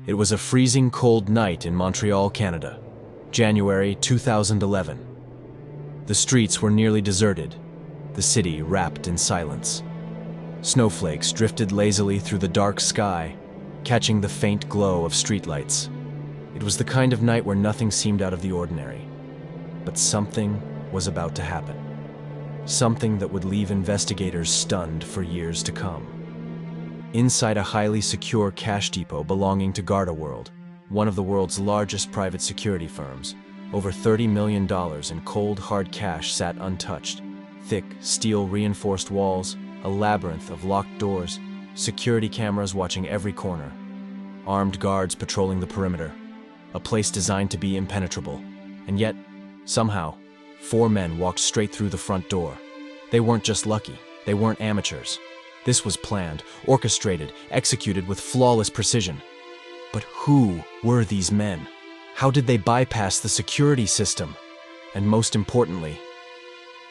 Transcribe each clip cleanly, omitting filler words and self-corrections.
It was a freezing cold night in Montreal, Canada, January 2011. The streets were nearly deserted, the city wrapped in silence. Snowflakes drifted lazily through the dark sky, catching the faint glow of streetlights. It was the kind of night where nothing seemed out of the ordinary. But something was about to happen. Something that would leave investigators stunned for years to come. Inside a highly secure cash depot belonging to GardaWorld, one of the world's largest private security firms, over $30 million in cold, hard cash sat untouched. Thick, steel-reinforced walls, a labyrinth of locked doors, security cameras watching every corner, armed guards patrolling the perimeter, a place designed to be impenetrable. And yet, somehow, 4 men walked straight through the front door. They weren't just lucky, they weren't amateurs. This was planned, orchestrated, executed with flawless precision. But who were these men? How did they bypass the security system? And most importantly,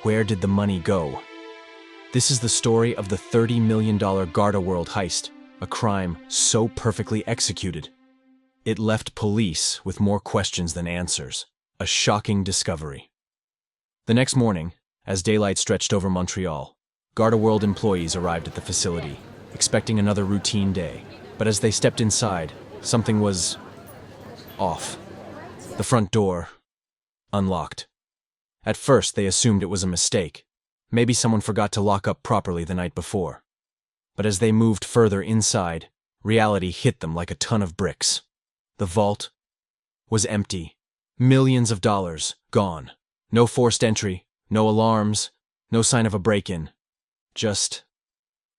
where did the money go? This is the story of the $30 million GardaWorld heist, a crime so perfectly executed. It left police with more questions than answers. A shocking discovery. The next morning, as daylight stretched over Montreal, GardaWorld employees arrived at the facility, expecting another routine day. But as they stepped inside, something was off. The front door unlocked. At first, they assumed it was a mistake. Maybe someone forgot to lock up properly the night before. But as they moved further inside, reality hit them like a ton of bricks. The vault was empty. Millions of dollars gone. No forced entry, no alarms, no sign of a break-in. Just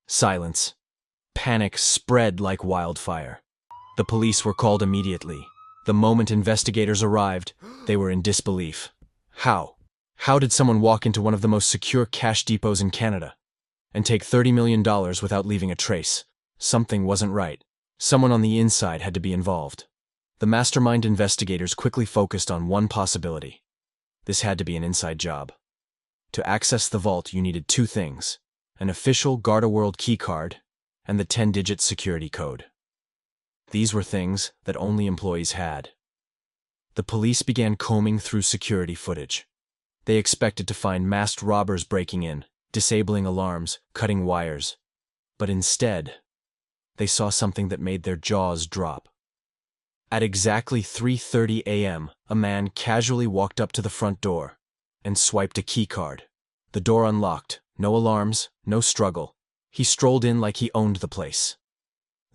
silence. Panic spread like wildfire. The police were called immediately. The moment investigators arrived, they were in disbelief. How? How did someone walk into one of the most secure cash depots in Canada and take $30 million without leaving a trace? Something wasn't right. Someone on the inside had to be involved. The mastermind investigators quickly focused on one possibility. This had to be an inside job. To access the vault, you needed 2 things: an official GardaWorld keycard and the 10-digit security code. These were things that only employees had. The police began combing through security footage. They expected to find masked robbers breaking in, disabling alarms, cutting wires. But instead, they saw something that made their jaws drop. At exactly 3:30 a.m., a man casually walked up to the front door and swiped a keycard. The door unlocked. No alarms, no struggle. He strolled in like he owned the place.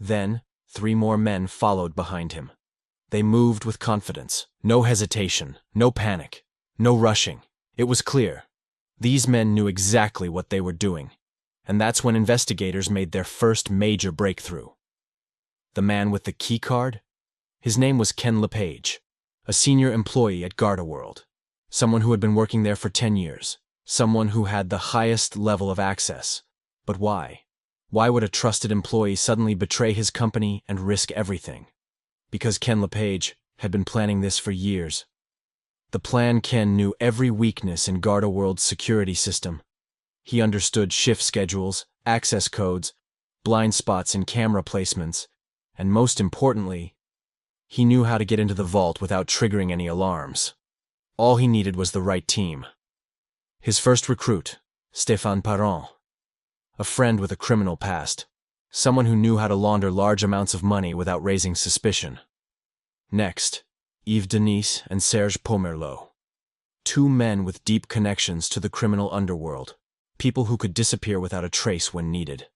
Then, 3 more men followed behind him. They moved with confidence. No hesitation, no panic, no rushing. It was clear. These men knew exactly what they were doing. And that's when investigators made their first major breakthrough. The man with the keycard? His name was Ken LePage, a senior employee at GardaWorld, someone who had been working there for 10 years, someone who had the highest level of access. But why? Why would a trusted employee suddenly betray his company and risk everything? Because Ken LePage had been planning this for years. The plan Ken knew every weakness in GardaWorld's security system. He understood shift schedules, access codes, blind spots in camera placements, and most importantly, he knew how to get into the vault without triggering any alarms. All he needed was the right team. His first recruit, Stéphane Parent, a friend with a criminal past, someone who knew how to launder large amounts of money without raising suspicion. Next, Yves Denis and Serge Pomerleau, 2 men with deep connections to the criminal underworld, people who could disappear without a trace when needed.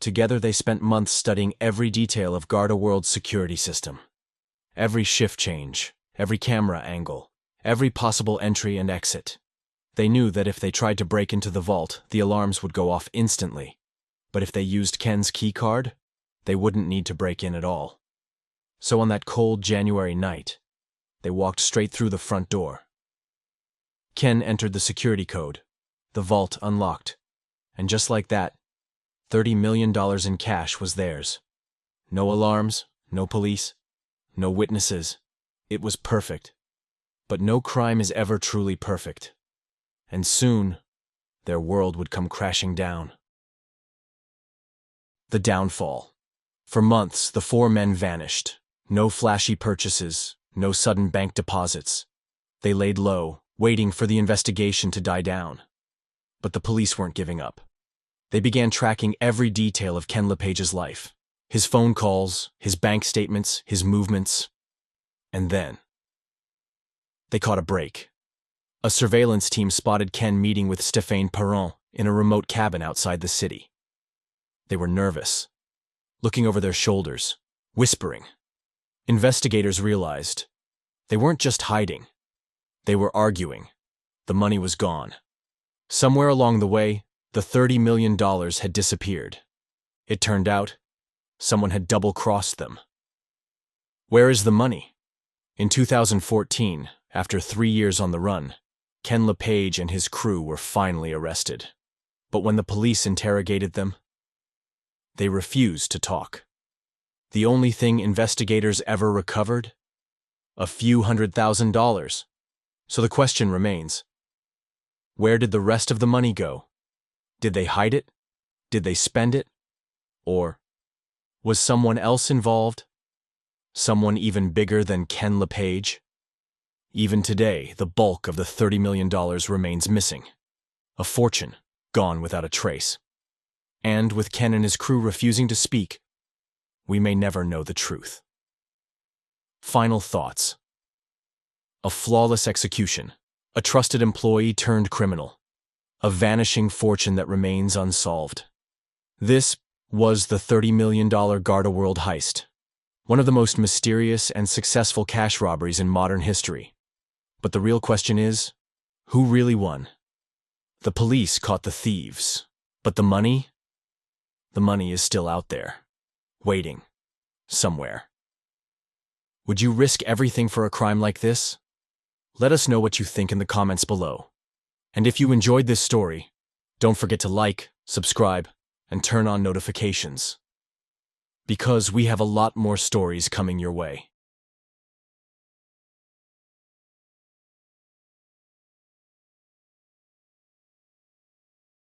Together they spent months studying every detail of GardaWorld's security system. Every shift change, every camera angle, every possible entry and exit. They knew that if they tried to break into the vault, the alarms would go off instantly. But if they used Ken's keycard, they wouldn't need to break in at all. So on that cold January night, they walked straight through the front door. Ken entered the security code. The vault unlocked. And just like that, $30 million in cash was theirs. No alarms, no police, no witnesses. It was perfect. But no crime is ever truly perfect. And soon, their world would come crashing down. The downfall. For months, the 4 men vanished. No flashy purchases, no sudden bank deposits. They laid low, waiting for the investigation to die down. But the police weren't giving up. They began tracking every detail of Ken LePage's life. His phone calls, his bank statements, his movements. And then they caught a break. A surveillance team spotted Ken meeting with Stéphane Perron in a remote cabin outside the city. They were nervous, looking over their shoulders, whispering. Investigators realized they weren't just hiding. They were arguing. The money was gone. Somewhere along the way, the $30 million had disappeared. It turned out, someone had double-crossed them. Where is the money? In 2014, after 3 years on the run, Ken LePage and his crew were finally arrested. But when the police interrogated them, they refused to talk. The only thing investigators ever recovered? A few $100,000. So the question remains, where did the rest of the money go? Did they hide it? Did they spend it? Or was someone else involved? Someone even bigger than Ken LePage? Even today, the bulk of the $30 million remains missing. A fortune gone without a trace. And with Ken and his crew refusing to speak, we may never know the truth. Final thoughts. A flawless execution. A trusted employee turned criminal. A vanishing fortune that remains unsolved. This was the $30 million GardaWorld Heist, one of the most mysterious and successful cash robberies in modern history. But the real question is, who really won? The police caught the thieves, but the money? The money is still out there, waiting, somewhere. Would you risk everything for a crime like this? Let us know what you think in the comments below. And if you enjoyed this story, don't forget to like, subscribe, and turn on notifications. Because we have a lot more stories coming your way.